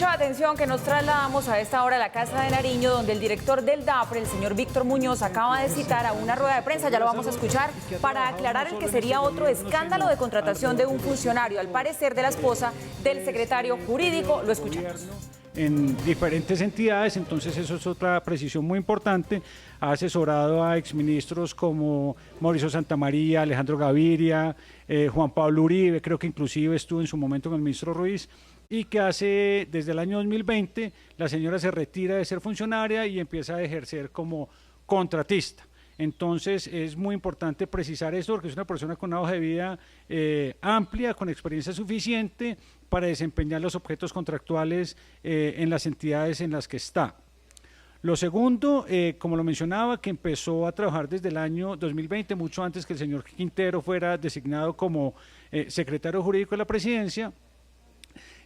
Mucha atención que nos trasladamos a esta hora a la Casa de Nariño, donde el director del DAPRE, el señor Víctor Muñoz, acaba de citar a una rueda de prensa, ya lo vamos a escuchar, para aclarar el que sería otro escándalo de contratación de un funcionario, al parecer de la esposa del secretario jurídico. Lo escuchamos. En diferentes entidades, entonces eso es otra precisión muy importante. Ha asesorado a exministros como Mauricio Santamaría, Alejandro Gaviria, Juan Pablo Uribe, creo que inclusive estuvo en su momento con el ministro Ruiz, y que desde el año 2020, la señora se retira de ser funcionaria y empieza a ejercer como contratista. Entonces es muy importante precisar esto porque es una persona con una hoja de vida amplia, con experiencia suficiente para desempeñar los objetos contractuales en las entidades en las que está. Lo segundo, como lo mencionaba, que empezó a trabajar desde el año 2020, mucho antes que el señor Quintero fuera designado como secretario jurídico de la presidencia.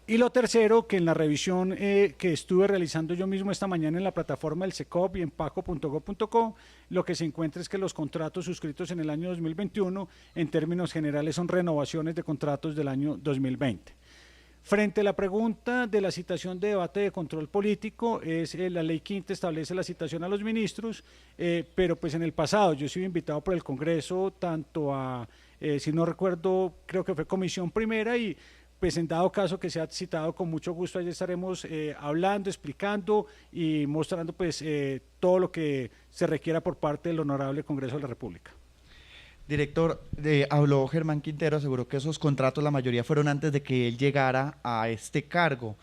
Y lo tercero, que en la revisión que estuve realizando yo mismo esta mañana en la plataforma del SECOP y en paco.gov.co, lo que se encuentra es que los contratos suscritos en el año 2021, en términos generales, son renovaciones de contratos del año 2020. Frente a la pregunta de la citación de debate de control político, la ley quinta establece la citación a los ministros, pero pues en el pasado yo he sido invitado por el Congreso tanto a, si no recuerdo, creo que fue comisión primera, y pues en dado caso que sea citado, con mucho gusto allí estaremos hablando, explicando y mostrando pues todo lo que se requiera por parte del Honorable Congreso de la República. Director, habló Germán Quintero, aseguró que esos contratos la mayoría fueron antes de que él llegara a este cargo.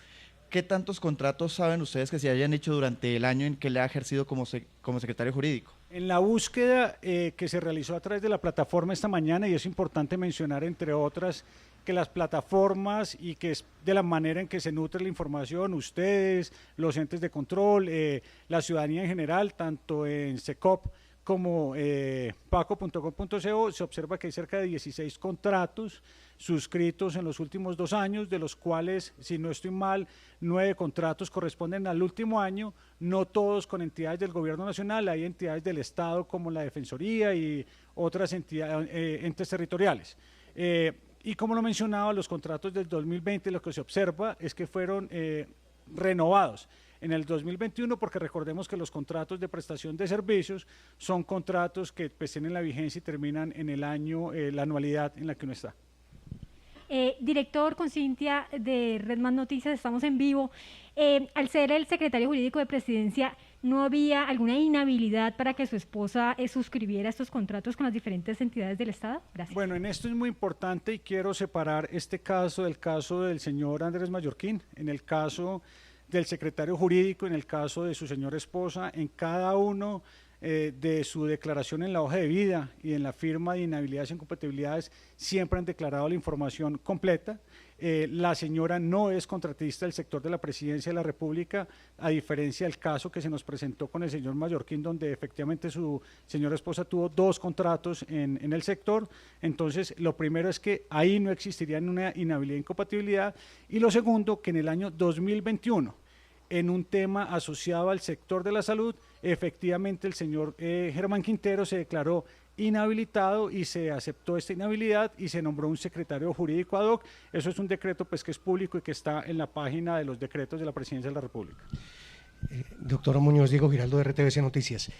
¿Qué tantos contratos saben ustedes que se hayan hecho durante el año en que le ha ejercido como secretario jurídico? En la búsqueda que se realizó a través de la plataforma esta mañana, y es importante mencionar entre otras que las plataformas y que es de la manera en que se nutre la información, ustedes, los entes de control, la ciudadanía en general, tanto en SECOP como paco.gov.co, se observa que hay cerca de 16 contratos suscritos en los últimos 2 años, de los cuales, si no estoy mal, 9 contratos corresponden al último año, no todos con entidades del gobierno nacional, hay entidades del Estado como la Defensoría y otras entidades, entes territoriales. Y como lo mencionaba, los contratos del 2020, lo que se observa es que fueron renovados en el 2021, porque recordemos que los contratos de prestación de servicios son contratos que pues tienen la vigencia y terminan en el año, la anualidad en la que uno está. Director, con Cintia de Redman Noticias, estamos en vivo. Al ser el secretario jurídico de Presidencia, ¿no había alguna inhabilidad para que su esposa suscribiera estos contratos con las diferentes entidades del Estado? Gracias. Bueno, en esto es muy importante y quiero separar este caso del caso del señor Andrés Mallorquín. En el caso del secretario jurídico, en el caso de su señora esposa, en cada uno de su declaración en la hoja de vida y en la firma de inhabilidades e incompatibilidades, siempre han declarado la información completa. La señora no es contratista del sector de la Presidencia de la República, a diferencia del caso que se nos presentó con el señor Mallorquín, donde efectivamente su señora esposa tuvo 2 contratos en el sector. Entonces, lo primero es que ahí no existiría una inhabilidad e incompatibilidad, y lo segundo, que en el año 2021, en un tema asociado al sector de la salud, efectivamente el señor Germán Quintero se declaró inhabilitado y se aceptó esta inhabilidad y se nombró un secretario jurídico ad hoc. Eso es un decreto pues que es público y que está en la página de los decretos de la Presidencia de la República. Doctor Muñoz, Diego Giraldo de RTVC Noticias.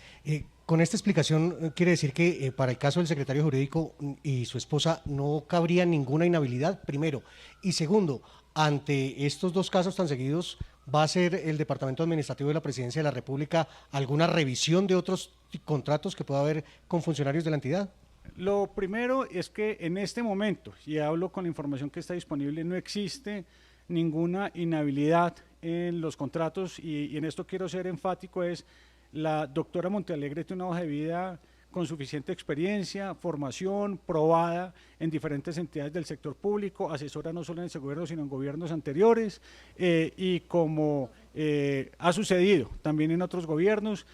Con esta explicación quiere decir que para el caso del secretario jurídico y su esposa no cabría ninguna inhabilidad, primero. Y segundo, ante estos 2 casos tan seguidos, ¿va a hacer el Departamento Administrativo de la Presidencia de la República alguna revisión de otros contratos que pueda haber con funcionarios de la entidad? Lo primero es que en este momento, y hablo con la información que está disponible, no existe ninguna inhabilidad en los contratos, y en esto quiero ser enfático, es la doctora Montealegre tiene una hoja de vida con suficiente experiencia, formación, probada en diferentes entidades del sector público, asesora no solo en ese gobierno, sino en gobiernos anteriores, y como ha sucedido también en otros gobiernos,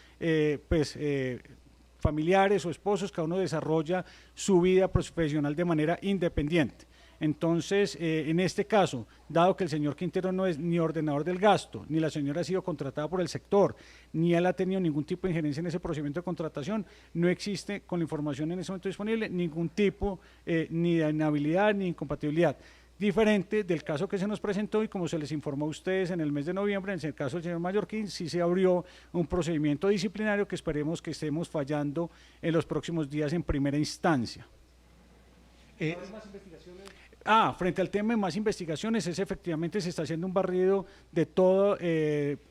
familiares o esposos, cada uno desarrolla su vida profesional de manera independiente. Entonces, en este caso, dado que el señor Quintero no es ni ordenador del gasto, ni la señora ha sido contratada por el sector, ni él ha tenido ningún tipo de injerencia en ese procedimiento de contratación, no existe, con la información en ese momento disponible, ningún tipo ni de inhabilidad ni incompatibilidad. diferente del caso que se nos presentó y como se les informó a ustedes en el mes de noviembre, en el caso del señor Mallorquín, sí se abrió un procedimiento disciplinario que esperemos que estemos fallando en los próximos días en primera instancia. Frente al tema de más investigaciones, efectivamente se está haciendo un barrido de todo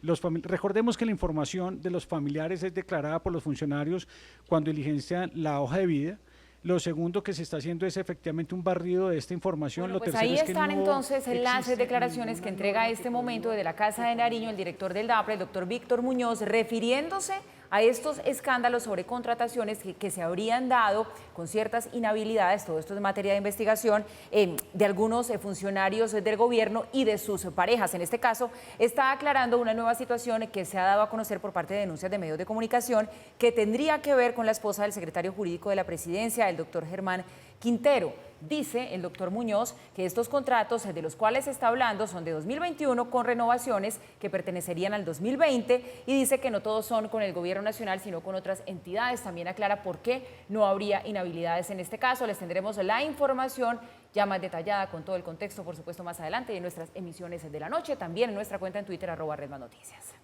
los familiares. Recordemos que la información de los familiares es declarada por los funcionarios cuando diligencian la hoja de vida. Lo segundo que se está haciendo es efectivamente un barrido de esta información. Bueno, Lo pues tercero ahí es que están no entonces las existe declaraciones que entrega este momento desde la Casa de Nariño el director del DAPRE, el doctor Víctor Muñoz, refiriéndose a estos escándalos sobre contrataciones que se habrían dado con ciertas inhabilidades, todo esto es materia de investigación, de algunos funcionarios del gobierno y de sus parejas. En este caso, está aclarando una nueva situación que se ha dado a conocer por parte de denuncias de medios de comunicación que tendría que ver con la esposa del secretario jurídico de la presidencia, el doctor Germán Quintero. Dice el doctor Muñoz que estos contratos de los cuales se está hablando son de 2021 con renovaciones que pertenecerían al 2020 y dice que no todos son con el gobierno nacional sino con otras entidades. También aclara por qué no habría inhabilidades en este caso. Les tendremos la información ya más detallada con todo el contexto, por supuesto, más adelante y en nuestras emisiones de la noche, también en nuestra cuenta en Twitter @RedmanNoticias.